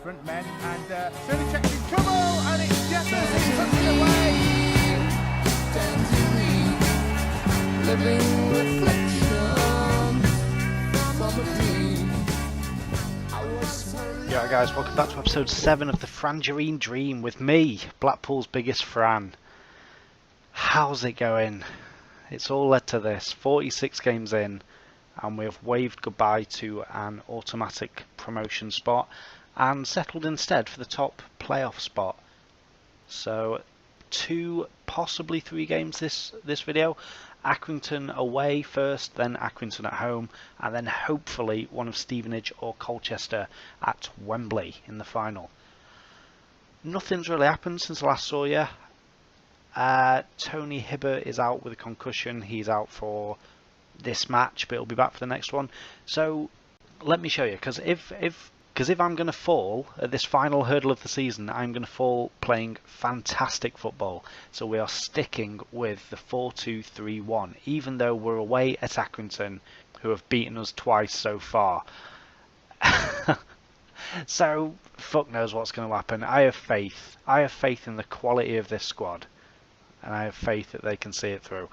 front men, and Philly checks in trouble, and it's Jefferson puts it away. Living reflections from a dream. Yeah, guys, welcome back to episode 7 of the Frangerine Dream with me, Blackpool's biggest Fran. How's it going? It's all led to this, 46 games in, and we have waved goodbye to an automatic promotion spot and settled instead for the top playoff spot. So 2, possibly 3 games this video. Accrington away first, then Accrington at home, and then hopefully one of Stevenage or Colchester at Wembley in the final. Nothing's really happened since I last saw you. Tony Hibbert is out with a concussion. He's out for this match, but he'll be back for the next one. So let me show you, because if I'm going to fall at this final hurdle of the season, I'm going to fall playing fantastic football. So we are sticking with the 4-2-3-1, even though we're away at Accrington, who have beaten us twice so far. So fuck knows what's going to happen. I have faith. I have faith in the quality of this squad, and I have faith that they can see it through.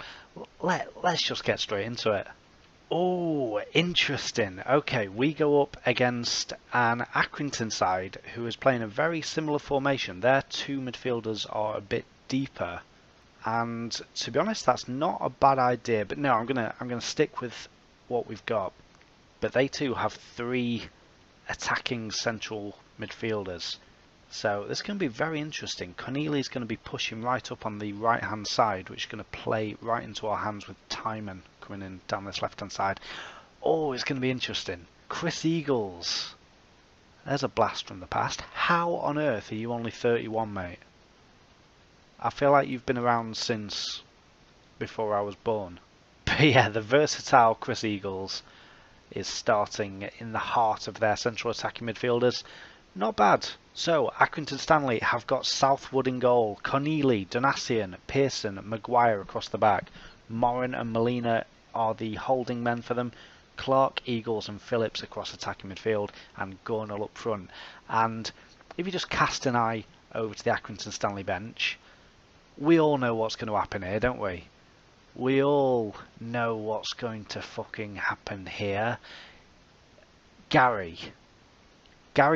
Let's just get straight into it. Oh, interesting. Okay, we go up against an Accrington side who is playing a very similar formation. Their 2 midfielders are a bit deeper, and to be honest, that's not a bad idea. But no, I'm gonna stick with what we've got. But they too have 3 attacking central midfielders, so this is going to be very interesting. Corneli's going to be pushing right up on the right hand side, which is going to play right into our hands with Timon coming in down this left hand side. Oh, it's going to be interesting. Chris Eagles, there's a blast from the past. How on earth are you only 31, mate? I feel like you've been around since before I was born. But yeah, the versatile Chris Eagles is starting in the heart of their central attacking midfielders. Not bad. So, Accrington Stanley have got Southwood in goal, Corneli, Donassian, Pearson, Maguire across the back. Moran and Molina are the holding men for them. Clark, Eagles and Phillips across attacking midfield, and Gornall up front. And if you just cast an eye over to the Accrington Stanley bench, we all know what's going to happen here, don't we? We all know what's going to fucking happen here. Gary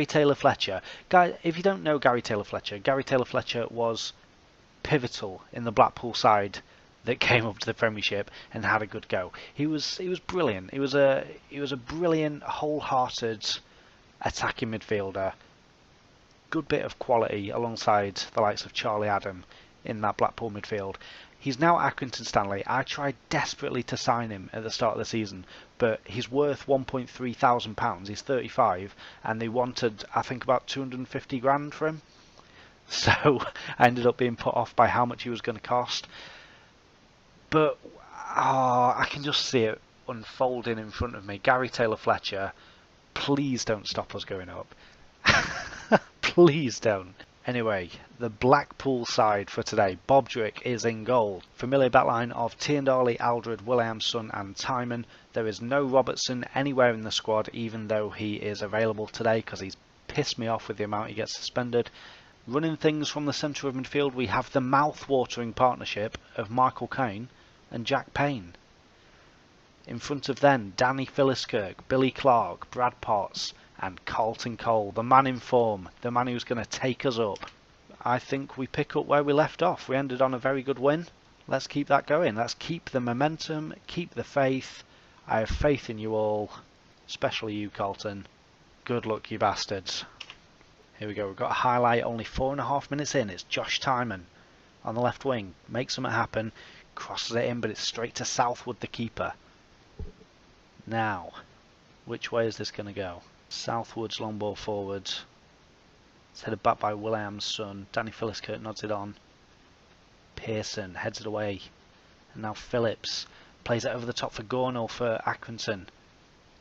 Taylor-Fletcher. Guys, if you don't know Gary Taylor-Fletcher was pivotal in the Blackpool side that came up to the Premiership and had a good go. He was brilliant. He was a brilliant, wholehearted attacking midfielder. Good bit of quality alongside the likes of Charlie Adam in that Blackpool midfield. He's now at Accrington Stanley. I tried desperately to sign him at the start of the season, but he's worth £1.3 thousand. He's 35, and they wanted, I think, about 250 grand for him. So I ended up being put off by how much he was going to cost. But I can just see it unfolding in front of me. Gary Taylor-Fletcher, please don't stop us going up. Please don't. Anyway, the Blackpool side for today. Bobdrick is in goal. Familiar backline of Tiendali, Aldred, Williamson and Timon. There is no Robertson anywhere in the squad, even though he is available today, because he's pissed me off with the amount he gets suspended. Running things from the centre of midfield, we have the mouth-watering partnership of Michael Caine and Jack Payne. In front of them, Danny Philliskirk, Billy Clark, Brad Potts and Carlton Cole, the man in form, the man who's going to take us up. I think we pick up where we left off. We ended on a very good win. Let's keep that going. Let's keep the momentum, keep the faith. I have faith in you all, especially you, Carlton. Good luck, you bastards. Here we go. We've got a highlight only 4.5 minutes in. It's Josh Timon on the left wing. Makes something happen. Crosses it in, but it's straight to Southwood, the keeper. Now, which way is this going to go? Southwood's long ball forward. It's headed back by Williamson. Danny Philliskirk nods it on. Pearson heads it away. And now Phillips plays it over the top for Gornall for Accrington.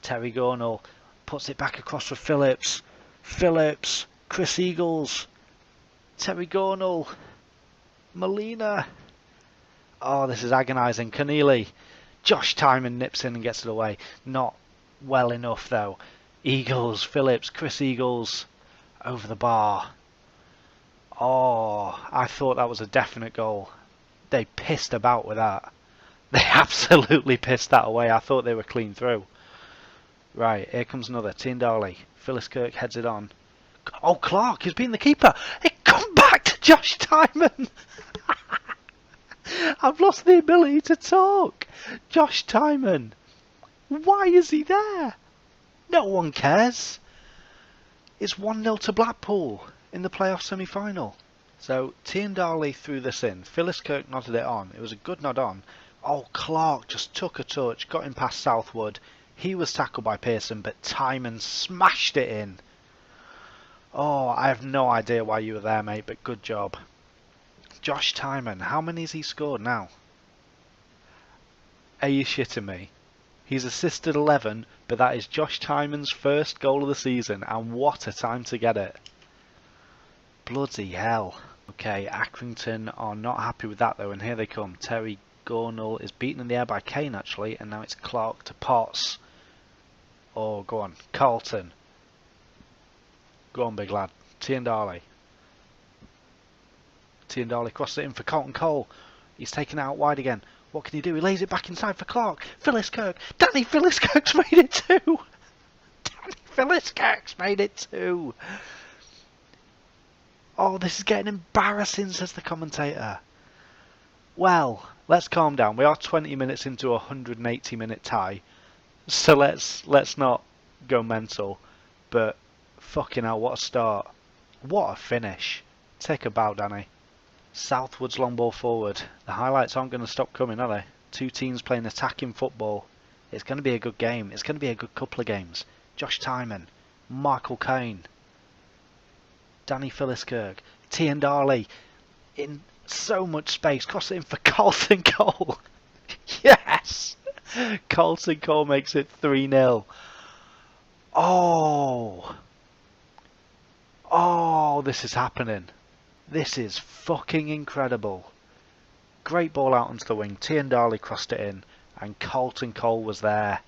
Terry Gornall puts it back across for Phillips. Phillips, Chris Eagles, Terry Gornall, Molina. Oh, this is agonising. Corneli. Josh Timon nips in and gets it away. Not well enough though. Eagles, Phillips, Chris Eagles. Over the bar. Oh, I thought that was a definite goal. They pissed about with that. They absolutely pissed that away. I thought they were clean through. Right, here comes another. Tiendali. Phyllis Kirk heads it on. Oh, Clark has been the keeper. It come back to Josh Timon. I've lost the ability to talk. Josh Timon. Why is he there? No one cares. It's 1-0 to Blackpool in the playoff semi-final. So Tiendali threw this in. Phyllis Kirk nodded it on. It was a good nod on. Oh, Clark just took a touch, got him past Southwood. He was tackled by Pearson, but Timon smashed it in. Oh, I have no idea why you were there, mate, but good job. Josh Timon, how many has he scored now? Are you shitting me? He's assisted 11, but that is Josh Timon's first goal of the season, and what a time to get it. Bloody hell. Okay, Accrington are not happy with that though, and here they come. Terry Gornall is beaten in the air by Kane actually, and now it's Clark to Potts. Oh, go on. Carlton. Go on, big lad. Tiendali. Tiendali crosses it in for Carlton Cole. He's taken it out wide again. What can he do? He lays it back inside for Clark. Phyllis Kirk. Danny Phyllis Kirk's made it too. Danny Phyllis Kirk's made it too. Oh, this is getting embarrassing, says the commentator. Well, let's calm down. We are 20 minutes into a 180-minute tie. So let's not go mental. But fucking hell, what a start. What a finish. Take a bow, Danny. Southwood's long ball forward. The highlights aren't going to stop coming, are they? Two teams playing attacking football. It's going to be a good game. It's going to be a good couple of games. Josh Timon. Michael Caine. Danny Phyllis Kirk. Tiendali. In so much space. Cross it in for Carlton Cole. Yes! Carlton Cole makes it 3-0. Oh! Oh, this is happening. This is fucking incredible. Great ball out onto the wing. Tiendali crossed it in, and Carlton Cole was there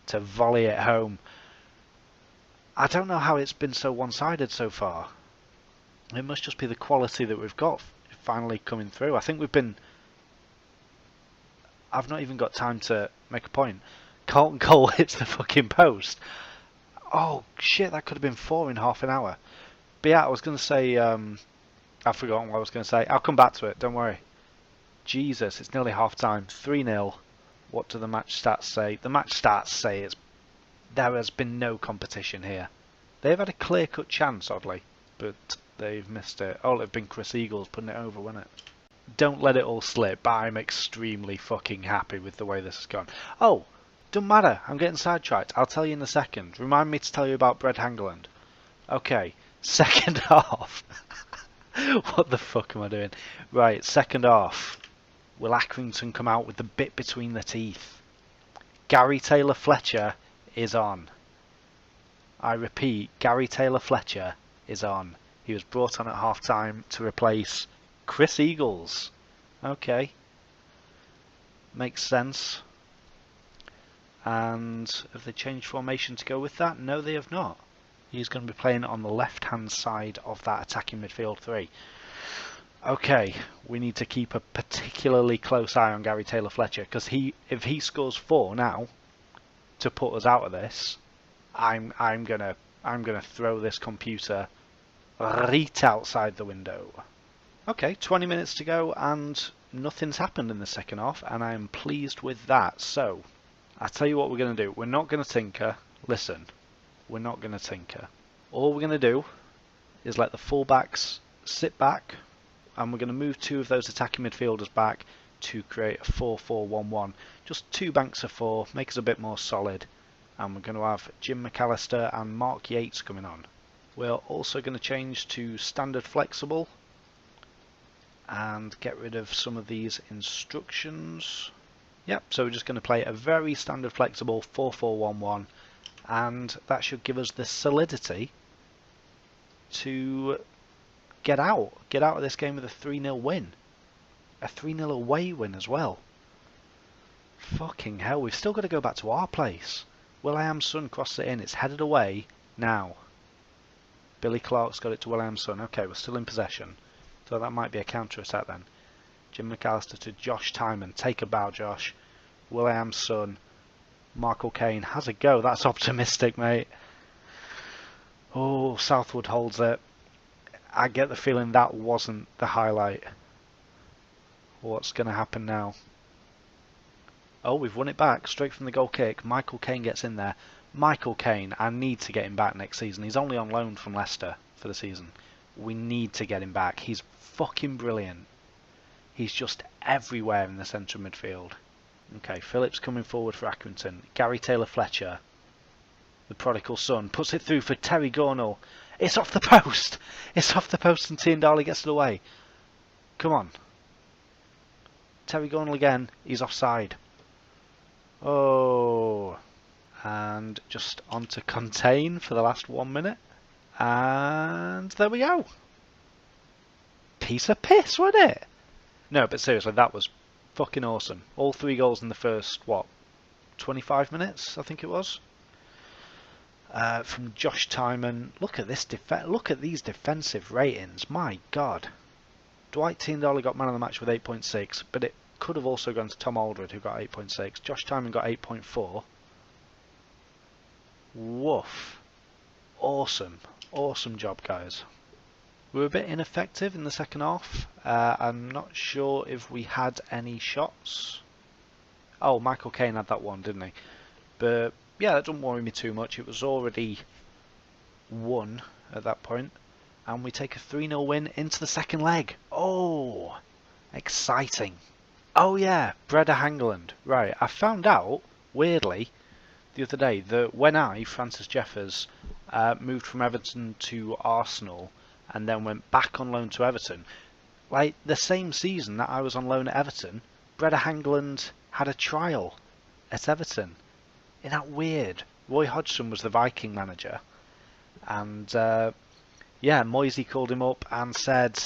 to volley it home. I don't know how it's been so one-sided so far. It must just be the quality that we've got finally coming through. I think we've been... I've not even got time to make a point. Carlton Cole hits the fucking post. Oh shit, that could have been 4 in half an hour. But yeah, I was going to say... I've forgotten what I was going to say. I'll come back to it, don't worry. Jesus, it's nearly half time. 3-0. What do the match stats say? The match stats say there has been no competition here. They've had a clear-cut chance, oddly, but they've missed it. Oh, it'd been Chris Eagles putting it over, wouldn't it? Don't let it all slip, but I'm extremely fucking happy with the way this has gone. Oh, doesn't matter. I'm getting sidetracked. I'll tell you in a second. Remind me to tell you about Brett Hangeland. Okay, second half. What the fuck am I doing? Right, second half. Will Accrington come out with the bit between the teeth? Gary Taylor-Fletcher is on. I repeat, Gary Taylor-Fletcher is on. He was brought on at half-time to replace Chris Eagles. Okay. Makes sense. And have they changed formation to go with that? No, they have not. He's going to be playing on the left-hand side of that attacking midfield three. Okay, we need to keep a particularly close eye on Gary Taylor-Fletcher, because if he scores 4 now to put us out of this, I'm gonna throw this computer right outside the window. Okay, 20 minutes to go and nothing's happened in the second half, and I'm pleased with that. So, I'll tell you what we're going to do. We're not going to tinker. Listen. We're not going to tinker. All we're going to do is let the fullbacks sit back, and we're going to move 2 of those attacking midfielders back to create a 4-4-1-1. Just 2 banks of 4, make us a bit more solid. And we're going to have Jim McAllister and Mark Yates coming on. We're also going to change to standard flexible and get rid of some of these instructions. Yep, so we're just going to play a very standard flexible 4-4-1-1. And that should give us the solidity to get out of this game with a 3-0 win. A 3-0 away win as well. Fucking hell, we've still got to go back to our place. Will.i.am Son crosses it in, it's headed away now. Billy Clark's got it to Williamson. Okay, we're still in possession. So that might be a counter-attack then. Jim McAllister to Josh Timon. Take a bow, Josh. Williamson. Michael Caine has a go. That's optimistic, mate. Oh, Southwood holds it. I get the feeling that wasn't the highlight. What's going to happen now? Oh, we've won it back. Straight from the goal kick. Michael Caine gets in there. Michael Caine, I need to get him back next season. He's only on loan from Leicester for the season. We need to get him back. He's fucking brilliant. He's just everywhere in the centre of midfield. Okay, Phillips coming forward for Accrington. Gary Taylor-Fletcher, the prodigal son, puts it through for Terry Gornall. It's off the post! It's off the post and Tiendali gets it away. Come on. Terry Gornall again. He's offside. Oh. And just on to contain for the last 1 minute. And there we go. Piece of piss, wasn't it? No, but seriously, that was fucking awesome. All 3 goals in the first, 25 minutes, I think it was. From Josh Timon. Look at this look at these defensive ratings. My God. Dwight Tiendali got man of the match with 8.6, but it could have also gone to Tom Aldred, who got 8.6. Josh Timon got 8.4. Woof. Awesome. Awesome job, guys. We were a bit ineffective in the second half. I'm not sure if we had any shots. Oh, Michael Caine had that one, didn't he? But yeah, that doesn't worry me too much. It was already 1 at that point. And we take a 3-0 win into the second leg. Oh, exciting. Oh yeah, Breda Hangeland. Right, I found out, weirdly, the other day that when Francis Jeffers, moved from Everton to Arsenal and then went back on loan to Everton, like the same season that I was on loan at Everton, Breda Hangeland had a trial at Everton. Isn't that weird? Roy Hodgson was the Viking manager, and yeah, Moisey called him up and said,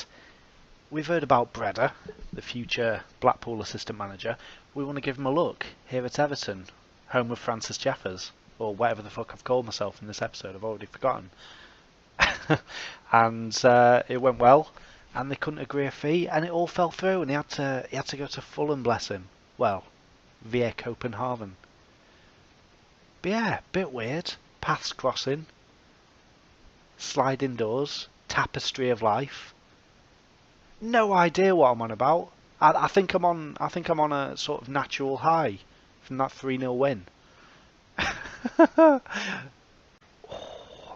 "We've heard about Breda, the future Blackpool assistant manager. We want to give him a look here at Everton, home of Francis Jeffers," or whatever the fuck I've called myself in this episode. I've already forgotten. And it went well, and they couldn't agree a fee, and it all fell through, and he had to go to Fulham, bless him. Well, via Copenhagen. But yeah, bit weird. Paths crossing, sliding doors, tapestry of life. No idea what I'm on about. I think I'm on a sort of natural high from that 3-0 win.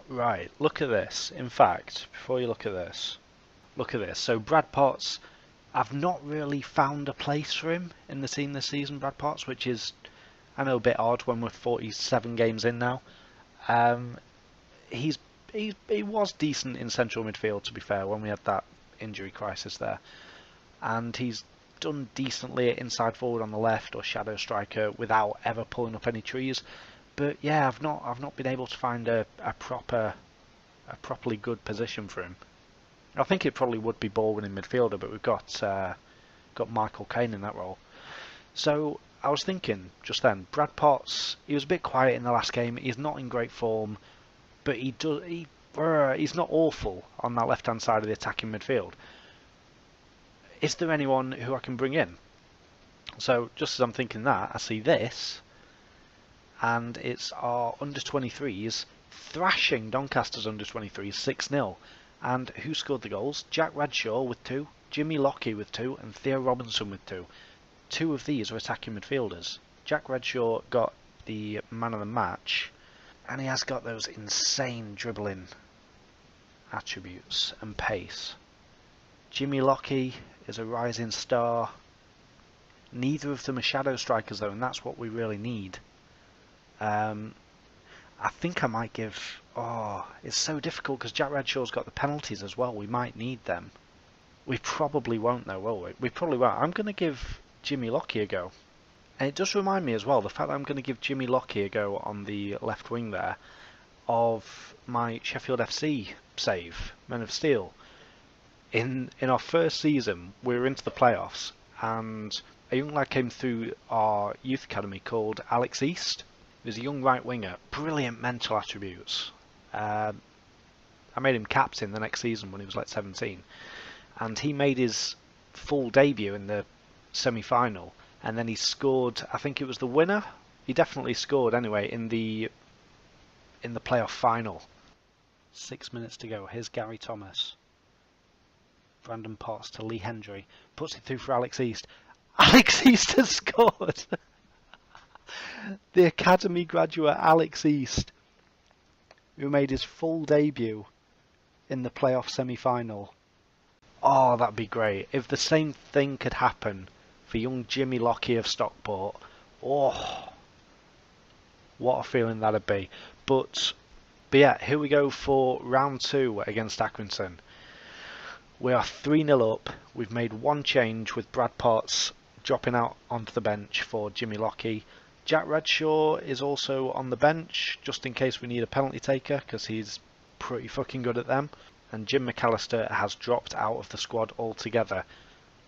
Right, look at this. In fact, before you look at this. So Brad Potts, I've not really found a place for him in the team this season, Brad Potts, which is, I know, a bit odd when we're 47 games in now. He was decent in central midfield, to be fair, when we had that injury crisis there. And he's done decently at inside forward on the left or shadow striker without ever pulling up any trees. But yeah, I've not been able to find a properly good position for him. I think it probably would be ball winning midfielder, but we've got Michael Caine in that role. So I was thinking just then, Brad Potts, he was a bit quiet in the last game. He's not in great form, but he's not awful on that left hand side of the attacking midfield. Is there anyone who I can bring in? So just as I'm thinking that, I see this. And it's our under-23s thrashing Doncaster's under-23s 6-0. And who scored the goals? Jack Redshaw with 2, Jimmy Lockie with 2, and Theo Robinson with 2. 2 of these are attacking midfielders. Jack Redshaw got the man of the match, and he has got those insane dribbling attributes and pace. Jimmy Lockie is a rising star. Neither of them are shadow strikers though, and that's what we really need. I think I might give... Oh, it's so difficult because Jack Redshaw's got the penalties as well. We might need them. We probably won't though, will we? We probably won't. I'm going to give Jimmy Lockie a go. And it does remind me as well, the fact that I'm going to give Jimmy Lockie a go on the left wing there, of my Sheffield FC save, Men of Steel. In our first season, we were into the playoffs, and a young lad came through our youth academy called Alex East. He was a young right winger, brilliant mental attributes. I made him captain the next season when he was like 17, and he made his full debut in the semi-final, and then he scored. I think it was the winner. He definitely scored anyway in the playoff final. 6 minutes to go. Here's Gary Thomas. Brandon Potts to Lee Hendry. Puts it through for Alex East. Alex East has scored! The academy graduate Alex East, who made his full debut in the playoff semi-final. Oh, that'd be great. If the same thing could happen for young Jimmy Lockie of Stockport. Oh, what a feeling that'd be. But yeah, here we go for round 2 against Accrington. We are 3-0 up. We've made one change with Brad Potts dropping out onto the bench for Jimmy Lockie. Jack Redshaw is also on the bench just in case we need a penalty taker, because he's pretty fucking good at them. And Jim McAllister has dropped out of the squad altogether.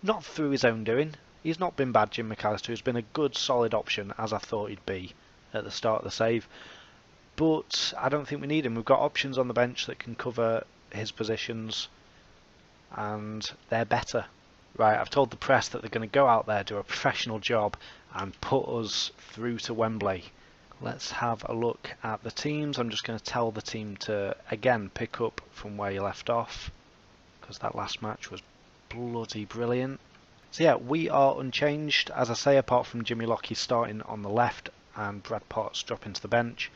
Not through his own doing. He's not been bad, Jim McAllister. He's been a good solid option, as I thought he'd be at the start of the save. But I don't think we need him. We've got options on the bench that can cover his positions, and they're better. Right, I've told the press that they're going to go out there, do a professional job, and put us through to Wembley. Let's have a look at the teams. I'm just going to tell the team to, again, pick up from where you left off, because that last match was bloody brilliant. So yeah, we are unchanged, as I say, apart from Jimmy Lockie starting on the left and Brad Potts dropping to the bench.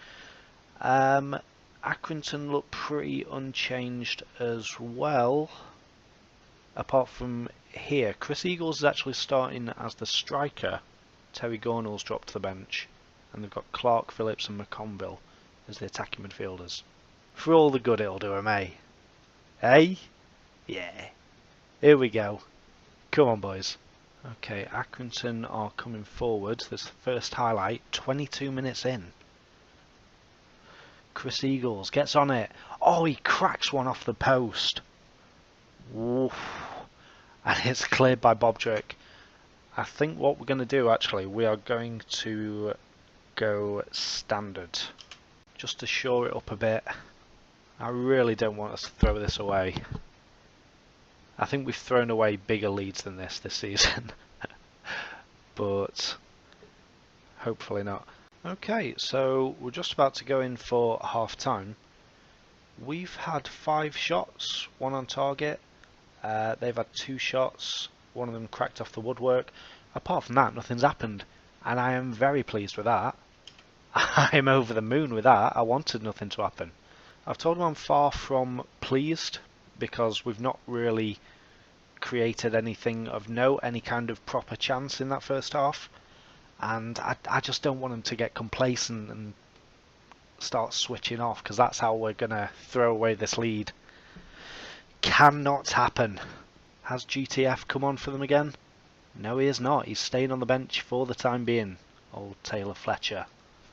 Accrington look pretty unchanged as well, apart from here. Chris Eagles is actually starting as the striker. Terry Gornall's dropped to the bench, and they've got Clark, Phillips and McConville as the attacking midfielders. For all the good it'll do 'em, eh? Eh? Yeah. Here we go. Come on, boys. Okay, Accrington are coming forward. This first highlight, 22 minutes in. Chris Eagles gets on it. Oh, he cracks one off the post. Oof. And it's cleared by Bob Drake. I think what we're going to do, actually, we are going to go standard, just to shore it up a bit. I really don't want us to throw this away. I think we've thrown away bigger leads than this season. But hopefully not. Okay, so we're just about to go in for half time. We've had 5 shots, 1 on target. They've had 2 shots, 1 of them cracked off the woodwork. Apart from that, nothing's happened, and I am very pleased with that. I'm over the moon with that. I wanted nothing to happen. I've told them I'm far from pleased, because we've not really created anything of note, any kind of proper chance in that first half, and I just don't want them to get complacent and start switching off, because that's how we're going to throw away this lead. Cannot happen. Has GTF come on for them again? No, he is not. He's staying on the bench for the time being, old Taylor Fletcher.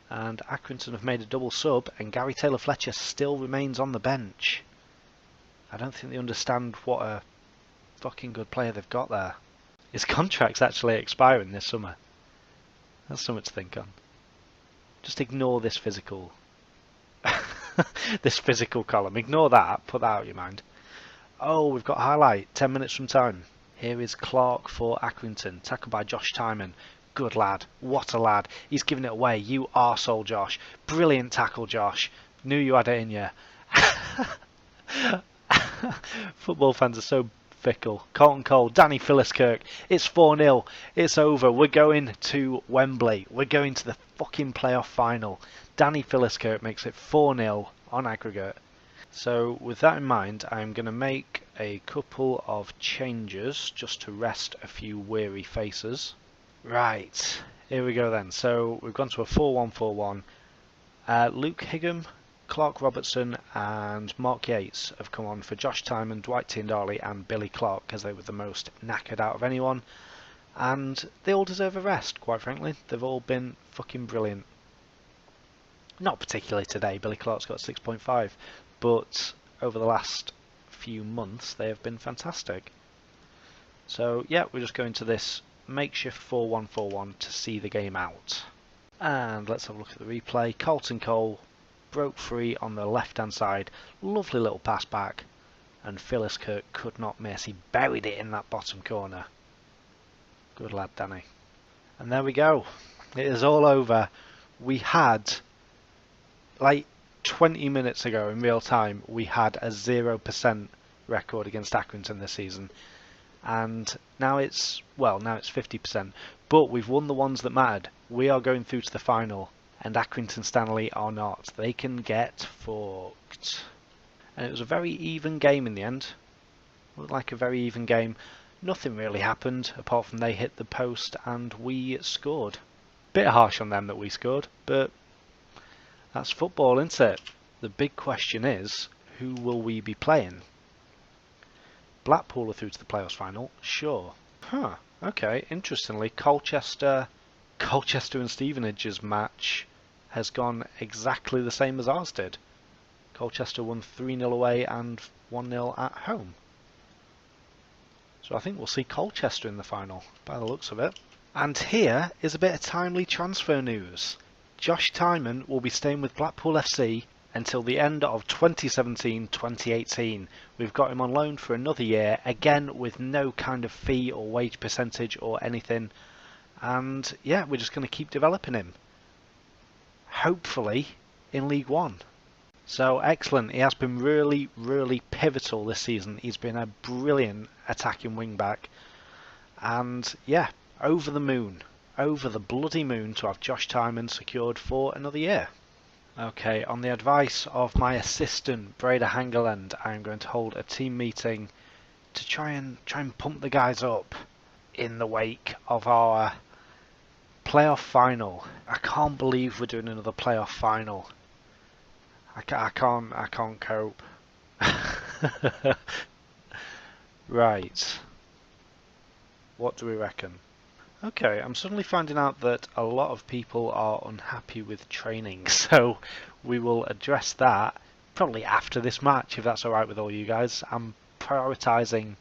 And Accrington have made a double sub, and Gary Taylor Fletcher still remains on the bench. I don't think they understand what a fucking good player they've got there. His contract's actually expiring this summer. That's something to think on. Just ignore this physical this physical column. Ignore that, put that out of your mind. Oh, we've got a highlight, 10 minutes from time. Here is Clark for Accrington, tackled by Josh Timon. Good lad, what a lad. He's giving it away, you arsehole Josh. Brilliant tackle, Josh. Knew you had it in you. Football fans are so fickle. Carlton Cole, Danny Philliskirk. It's 4-0. It's over. We're going to Wembley. We're going to the fucking playoff final. Danny Philliskirk makes it 4-0 on aggregate. So with that in mind, I'm going to make a couple of changes just to rest a few weary faces. Right, here we go then. So we've gone to a 4-1-4-1. Luke Higham, Clark Robertson and Mark Yates have come on for Josh Timon, Dwight Tiendali and Billy Clark, because they were the most knackered out of anyone. And they all deserve a rest, quite frankly. They've all been fucking brilliant. Not particularly today, Billy Clark's got 6.5, but over the last few months they have been fantastic. So yeah, we're just going to this makeshift 4-1-4-1 to see the game out. And let's have a look at the replay. Carlton Cole, broke free on the left hand side, lovely little pass back, and Phyllis Kirk could not miss. He buried it in that bottom corner. Good lad, Danny. And there we go. It is all over. We had, like 20 minutes ago in real time, we had a 0% record against Accrington this season. And now it's 50%. But we've won the ones that mattered. We are going through to the final. And Accrington Stanley are not. They can get fucked. And it was a very even game in the end. Looked like a very even game. Nothing really happened apart from they hit the post and we scored. Bit harsh on them that we scored, but that's football, isn't it? The big question is, who will we be playing? Blackpool are through to the playoffs final, sure. Okay, interestingly, Colchester and Stevenage's match has gone exactly the same as ours did. Colchester won 3-0 away and 1-0 at home. So I think we'll see Colchester in the final, by the looks of it. And here is a bit of timely transfer news. Josh Tymon will be staying with Blackpool FC until the end of 2017-2018. We've got him on loan for another year, again with no kind of fee or wage percentage or anything. And yeah, we're just going to keep developing him. Hopefully in League One. So excellent. He has been really, really pivotal this season. He's been a brilliant attacking wing back. And yeah, over the moon. Over the bloody moon to have Josh Tymon secured for another year. Okay, on the advice of my assistant, Breda Hangeland, I'm going to hold a team meeting to try and pump the guys up in the wake of our playoff final. I can't believe we're doing another playoff final. I can't cope. Right. What do we reckon? Okay, I'm suddenly finding out that a lot of people are unhappy with training, so we will address that probably after this match, if that's alright with all you guys. I'm prioritising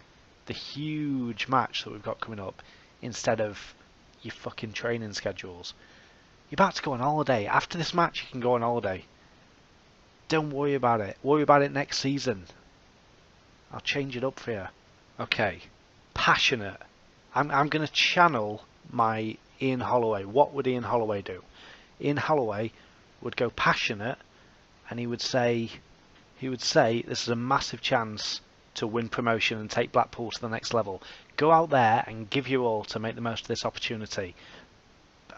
the huge match that we've got coming up instead of your fucking training schedules. You're about to go on holiday. After this match you can go on holiday. Don't worry about it. Worry about it next season. I'll change it up for you. Okay. Passionate. I'm going to channel my Ian Holloway. What would Ian Holloway do? Ian Holloway would go passionate, and he would say this is a massive chance to win promotion and take Blackpool to the next level. Go out there and give your all to make the most of this opportunity.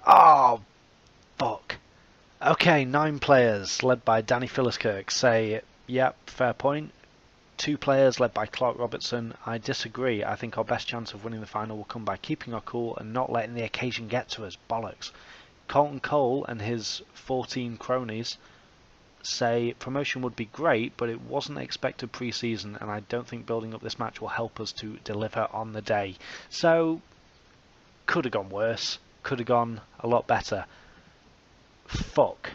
Oh, fuck. Okay, 9 players led by Danny Philliskirk say, yep, fair point. 2 players led by Clark Robertson. I disagree. I think our best chance of winning the final will come by keeping our cool and not letting the occasion get to us. Bollocks. Colton Cole and his 14 cronies say promotion would be great, but it wasn't expected pre-season, and I don't think building up this match will help us to deliver on the day. So, could have gone worse. Could have gone a lot better. Fuck.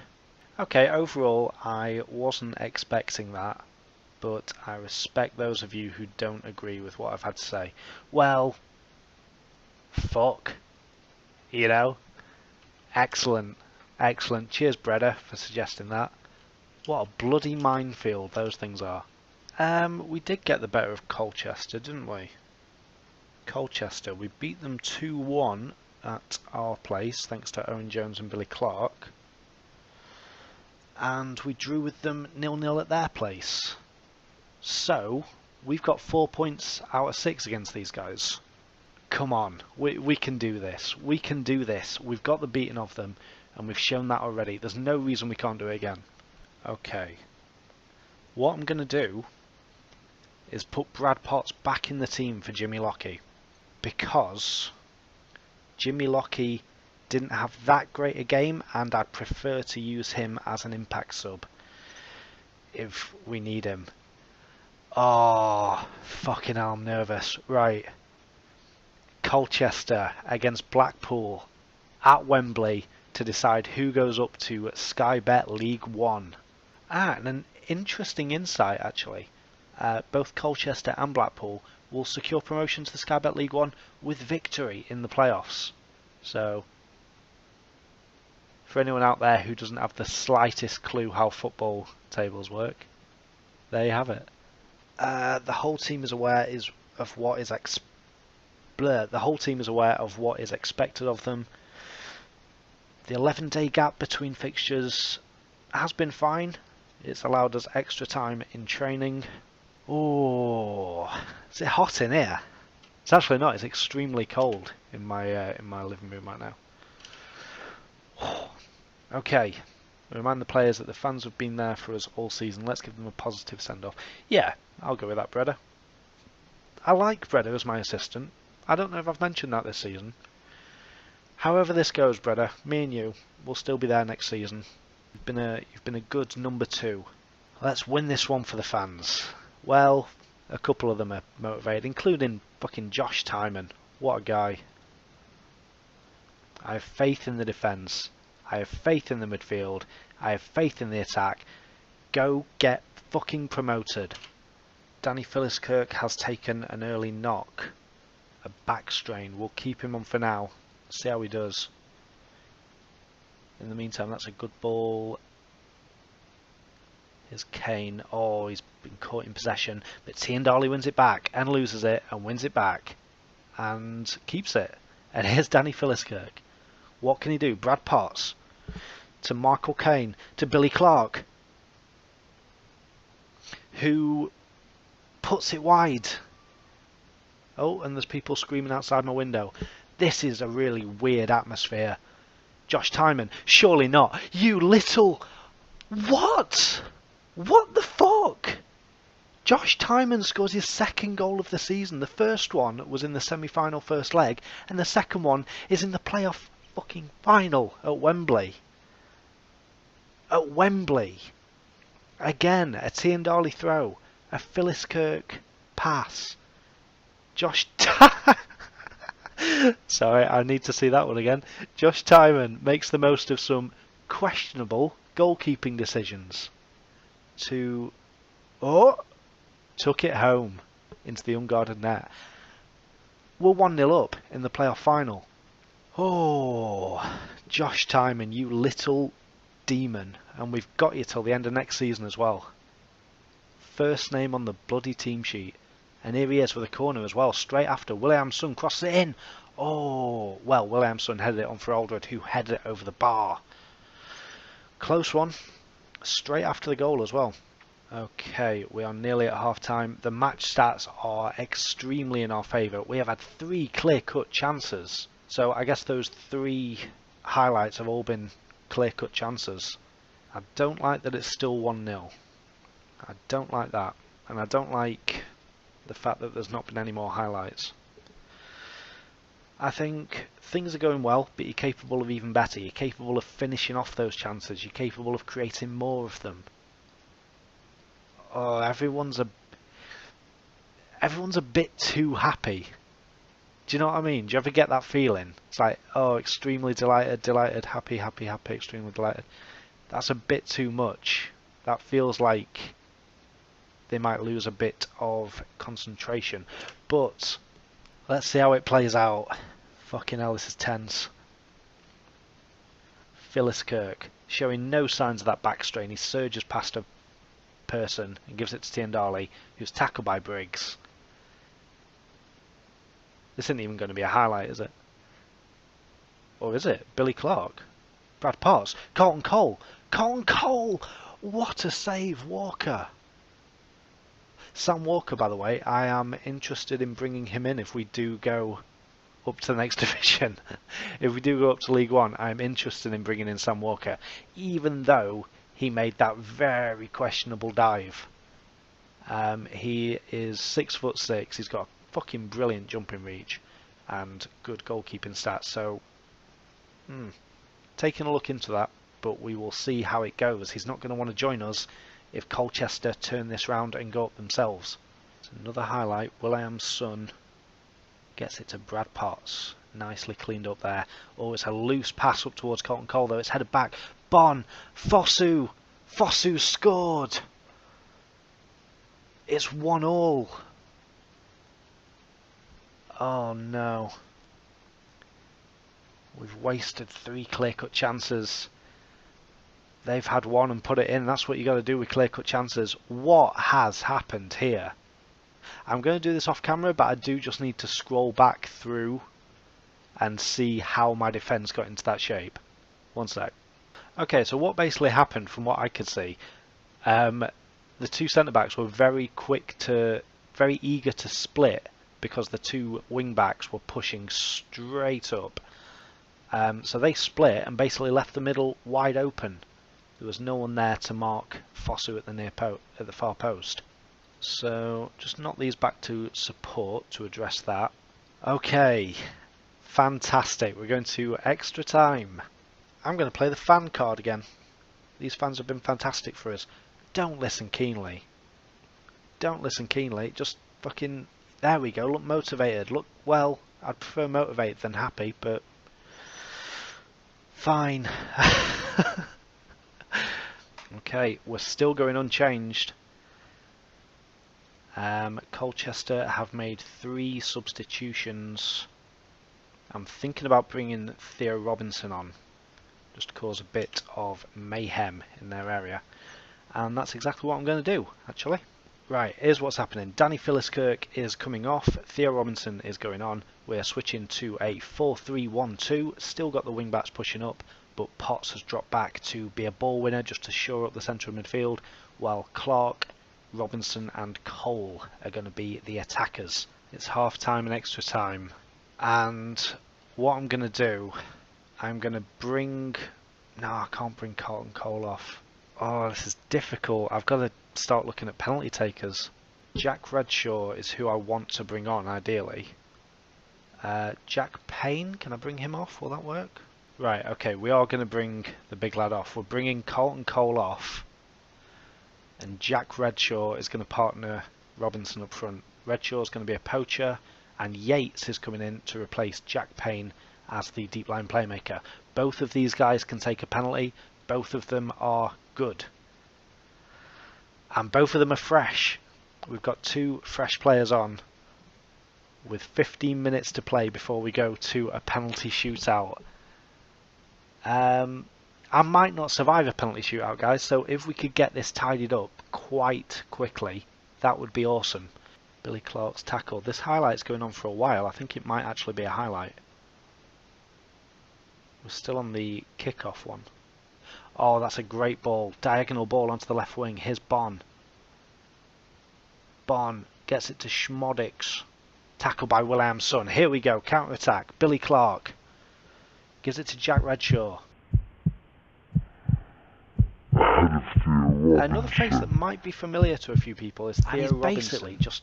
Okay, overall, I wasn't expecting that. But I respect those of you who don't agree with what I've had to say. Well, fuck. You know? Excellent. Excellent. Cheers, Breda, for suggesting that. What a bloody minefield those things are. We did get the better of Colchester, didn't we? Colchester. We beat them 2-1 at our place, thanks to Owen Jones and Billy Clark. And we drew with them 0-0 at their place. So, we've got 4 points out of 6 against these guys. Come on, we can do this. We can do this. We've got the beating of them, and we've shown that already. There's no reason we can't do it again. Okay. What I'm going to do is put Brad Potts back in the team for Jimmy Lockie. Because Jimmy Lockie didn't have that great a game, and I'd prefer to use him as an impact sub if we need him. Oh, fucking hell, I'm nervous. Right. Colchester against Blackpool at Wembley to decide who goes up to Sky Bet League One. And an interesting insight, actually. Both Colchester and Blackpool will secure promotion to the Sky Bet League One with victory in the playoffs. So, For anyone out there who doesn't have the slightest clue how football tables work, there you have it. The whole team is aware of what is the whole team is aware of what is expected of them. The 11-day gap between fixtures has been fine. It's allowed us extra time in training. Oh, is it hot in here? It's actually not. It's extremely cold in my living room right now. Okay. Remind the players that the fans have been there for us all season. Let's give them a positive send-off. Yeah, I'll go with that, Breda. I like Breda as my assistant. I don't know if I've mentioned that this season. However this goes, Breda, me and you will still be there next season. You've been a good number 2. Let's win this one for the fans. Well, a couple of them are motivated, including fucking Josh Timon. What a guy. I have faith in the defence. I have faith in the midfield. I have faith in the attack. Go get fucking promoted. Danny Philliskirk has taken an early knock. A back strain. We'll keep him on for now. See how he does. In the meantime, that's a good ball. Here's Kane. Oh, he's been caught in possession. But Tiendali wins it back and loses it and wins it back. And keeps it. And here's Danny Philliskirk. What can he do? Brad Potts. To Michael Kane. To Billy Clark. Who puts it wide. Oh, and there's people screaming outside my window. This is a really weird atmosphere. Josh Timon. Surely not. You little... What? What the fuck? Josh Timon scores his second goal of the season. The first one was in the semi-final first leg, and the second one is in the playoff fucking final at Wembley. At Wembley. Again, a Tiendali throw. A Philliskirk pass. Josh... Sorry, I need to see that one again. Josh Timon makes the most of some questionable goalkeeping decisions to... Oh! Took it home into the unguarded net. We're 1-0 up in the playoff final. Oh, Josh Timon, you little demon. And we've got you till the end of next season as well. First name on the bloody team sheet. And here he is with a corner as well, straight after Williamson crosses it in. Oh, well, Williamson headed it on for Aldred, who headed it over the bar. Close one, straight after the goal as well. Okay, we are nearly at half-time. The match stats are extremely in our favour. We have had 3 clear-cut chances. So I guess those 3 highlights have all been clear-cut chances. I don't like that it's still 1-0. I don't like that. And I don't like the fact that there's not been any more highlights. I think things are going well, but you're capable of even better. You're capable of finishing off those chances. You're capable of creating more of them. Oh, everyone's a bit too happy. Do you know what I mean? Do you ever get that feeling? It's like, oh, extremely delighted, happy, extremely delighted. That's a bit too much. That feels like they might lose a bit of concentration. But let's see how it plays out. Fucking hell, this is tense. Philliskirk showing no signs of that back strain. He surges past a person and gives it to Tiendali, who's tackled by Briggs. This isn't even going to be a highlight, is it? Or is it? Billy Clark? Brad Potts? Colton Cole? Colton Cole! What a save, Walker! Sam Walker, by the way, I am interested in bringing him in if we do go up to the next division. If we do go up to League One, I'm interested in bringing in Sam Walker, even though he made that very questionable dive. He is 6'6". He's got a fucking brilliant jumping reach and good goalkeeping stats. So, taking a look into that, but we will see how it goes. He's not going to want to join us if Colchester turn this round and go up themselves. It's another highlight. Williamson gets it to Brad Potts. Nicely cleaned up there. Oh, it's a loose pass up towards Colton Cole, though. It's headed back. Bon! Fosu! Fosu scored! It's 1-1. Oh no. We've wasted 3 clear-cut chances. They've had one and put it in. That's what you got to do with clear-cut chances. What has happened here? I'm going to do this off camera, but I do just need to scroll back through and see how my defence got into that shape. One sec. Okay, so what basically happened from what I could see, the two centre-backs were very eager to split because the two wing-backs were pushing straight up. So they split and basically left the middle wide open. There was no one there to mark Fosu at the far post. So just knock these back to support to address that. Okay, fantastic. We're going to extra time. I'm going to play the fan card again. These fans have been fantastic for us. Don't listen keenly. Don't listen keenly. Just fucking... There we go. Look motivated. Look, well, I'd prefer motivated than happy, but... Fine. Okay, we're still going unchanged. Colchester have made 3 substitutions. I'm thinking about bringing Theo Robinson on, just to cause a bit of mayhem in their area. And that's exactly what I'm going to do, actually. Right, here's what's happening. Danny Philliskirk is coming off, Theo Robinson is going on. We're switching to a 4-3-1-2, still got the wing backs pushing up, but Potts has dropped back to be a ball winner just to shore up the centre of midfield, while Clark, Robinson and Cole are going to be the attackers. It's half time and extra time, and what I'm going to do, I'm going to bring... No, I can't bring Carlton Cole off. Oh, this is difficult. I've got to start looking at penalty takers. Jack Redshaw is who I want to bring on, ideally. Jack Payne, can I bring him off? Will that work? Right, okay, we are going to bring the big lad off. We're bringing Carlton Cole off. And Jack Redshaw is going to partner Robinson up front. Redshaw is going to be a poacher, and Yates is coming in to replace Jack Payne as the deep line playmaker. Both of these guys can take a penalty. Both of them are good. And both of them are fresh. We've got 2 fresh players on with 15 minutes to play before we go to a penalty shootout. I might not survive a penalty shootout, guys, so if we could get this tidied up quite quickly, that would be awesome. Billy Clark's tackle. This highlight's going on for a while. I think it might actually be a highlight. We're still on the kickoff one. Oh, that's a great ball. Diagonal ball onto the left wing. Here's Bon. Bon gets it to Schmodix. Tackle by William's son. Here we go. Counter attack. Billy Clark gives it to Jack Redshaw. Another face that might be familiar to a few people is Theo Robinson. Basically just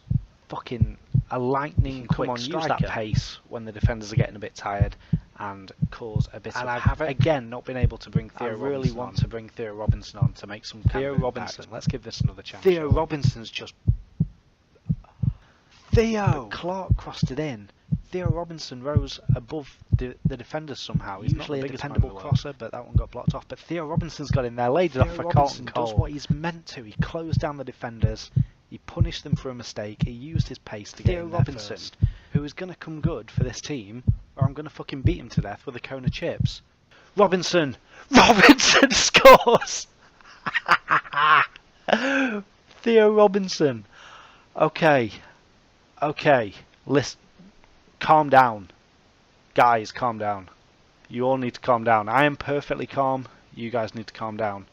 fucking a lightning quick striker. Use that pace when the defenders are getting a bit tired and cause a bit of havoc. Again, not been able to bring Theo Robinson on. I really want to bring Theo Robinson on to make some Theo Robinson. Let's give this another chance. Theo Robinson's just... Theo! But Clark crossed it in. Theo Robinson rose above the defenders somehow. He's usually a dependable crosser, but that one got blocked off. But Theo Robinson's got in there, laid it off for Carlton Cole. Does what he's meant to. He closed down the defenders. He punished them for a mistake. He used his pace to get in there first. Who is going to come good for this team, or I'm going to fucking beat him to death with a cone of chips. Robinson! Robinson scores! Theo Robinson. Okay. Okay. Listen. Calm down. Guys, calm down. You all need to calm down. I am perfectly calm. You guys need to calm down.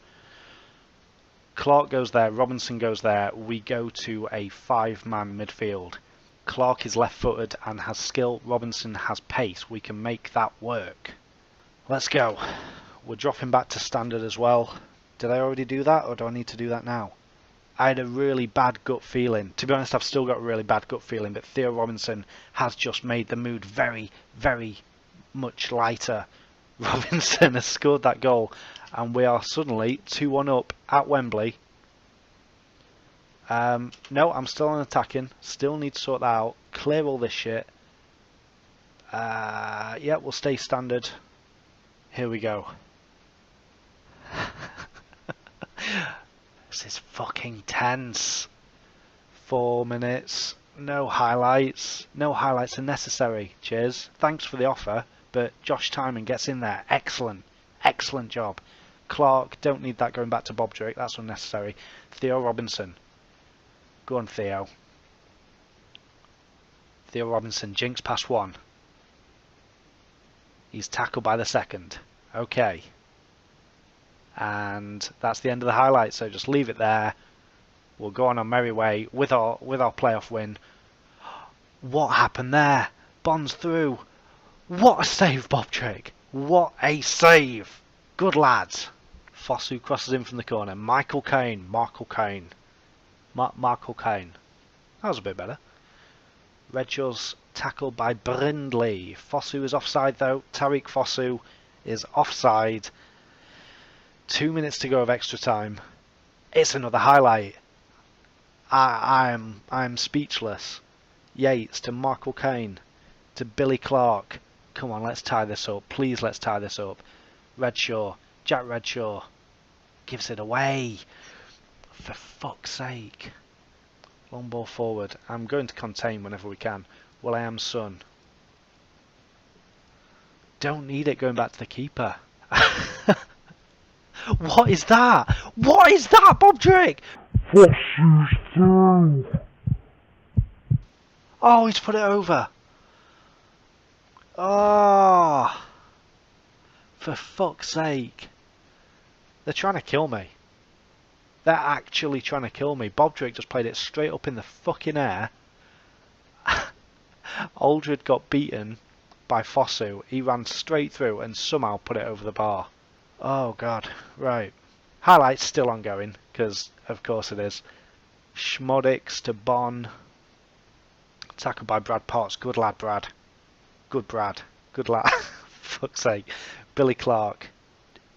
Clark goes there. Robinson goes there. We go to a 5-man midfield. Clark is left-footed and has skill. Robinson has pace. We can make that work. Let's go. We're dropping back to standard as well. Did I already do that, or do I need to do that now? I had a really bad gut feeling. To be honest, I've still got a really bad gut feeling, but Theo Robinson has just made the mood very, very much lighter. Robinson has scored that goal, and we are suddenly 2-1 up at Wembley. No, I'm still on attacking. Still need to sort that out. Clear all this shit. Yeah, we'll stay standard. Here we go. This is fucking tense. 4 minutes. No highlights. No highlights are necessary. Cheers. Thanks for the offer, but Josh Timon gets in there. Excellent. Excellent job. Clark, don't need that going back to Bob Drake, that's unnecessary. Theo Robinson. Go on, Theo. Theo Robinson jinks past one. He's tackled by the second. Okay. And that's the end of the highlight, so just leave it there. We'll go on our merry way with our playoff win. What happened there? Bonds through. What a save, Bob Drake. What a save. Good lads. Fosu crosses in from the corner. Michael Caine. Michael Caine. That was a bit better. Redshaw's tackled by Brindley. Fosu is offside though. Tariq Fosu is offside. 2 minutes to go of extra time. It's another highlight. I'm speechless. Yates to Michael Caine to Billy Clark. Come on, let's tie this up. Please, let's tie this up. Redshaw, Jack Redshaw gives it away. For fuck's sake. Long ball forward. I'm going to contain whenever we can. Will.i.am Son. Don't need it going back to the keeper. What is that? What is that, Bob Drake? Oh, he's put it over. Oh, for fuck's sake. They're trying to kill me. They're actually trying to kill me. Bob Drake just played it straight up in the fucking air. Aldred got beaten by Fosu. He ran straight through and somehow put it over the bar. Oh god, right. Highlights still ongoing, because of course it is. Schmodix to Bon. Tackled by Brad Potts. Good lad, Brad. Good Brad. Good lad. Fuck's sake. Billy Clark.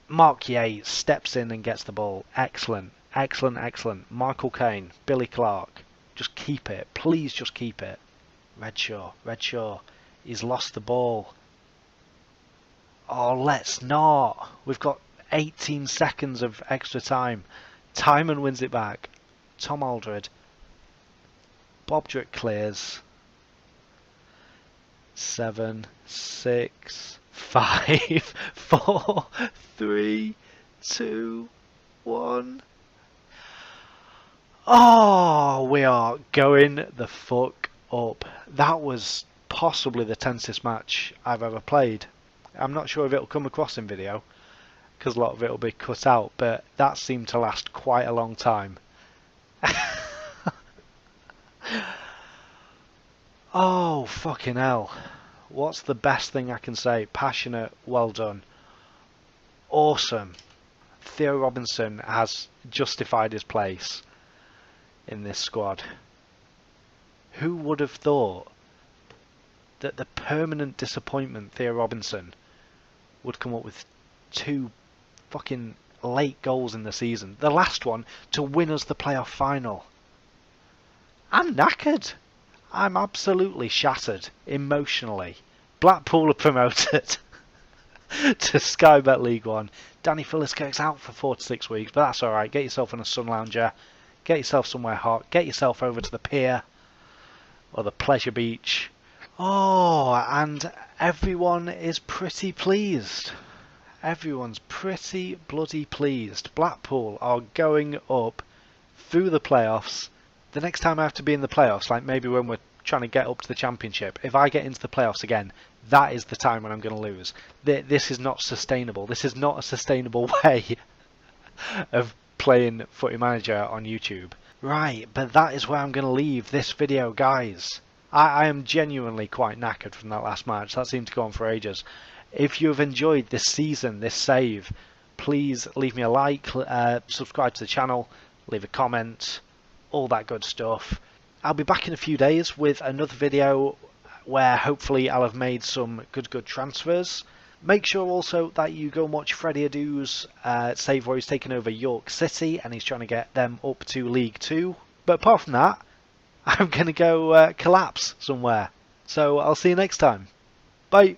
Mark Yates steps in and gets the ball. Excellent. Excellent, excellent. Michael Caine. Billy Clark. Just keep it. Please just keep it. Redshaw. Redshaw. He's lost the ball. Oh, let's not. We've got 18 seconds of extra time. Timon wins it back. Tom Aldred. Bob Drake clears. 7, 6, 5, 4, 3, 2, 1. Oh, we are going the fuck up. That was possibly the tensest match I've ever played. I'm not sure if it'll come across in video, because a lot of it will be cut out, but that seemed to last quite a long time. Oh, fucking hell. What's the best thing I can say? Passionate, well done. Awesome. Theo Robinson has justified his place in this squad. Who would have thought that the permanent disappointment Theo Robinson would come up with 2 fucking late goals in the season? The last one to win us the playoff final. I'm knackered. I'm absolutely shattered emotionally. Blackpool are promoted to Sky Bet League One. Danny Philliskirk's out for 4 to 6 weeks, but that's alright. Get yourself on a sun lounger. Get yourself somewhere hot. Get yourself over to the pier or the pleasure beach. Oh, and everyone is pretty pleased. Everyone's pretty bloody pleased. Blackpool are going up through the playoffs. The next time I have to be in the playoffs, like maybe when we're trying to get up to the championship, if I get into the playoffs again, that is the time when I'm going to lose. This is not sustainable. This is not a sustainable way of playing Footy Manager on YouTube. Right, but that is where I'm going to leave this video, guys. I am genuinely quite knackered from that last match. That seemed to go on for ages. If you have enjoyed this season, this save, please leave me a like, subscribe to the channel, leave a comment, all that good stuff. I'll be back in a few days with another video where hopefully I'll have made some good transfers. Make sure also that you go and watch Freddie Adu's save where he's taken over York City and he's trying to get them up to League 2. But apart from that, I'm going to go collapse somewhere. So I'll see you next time. Bye.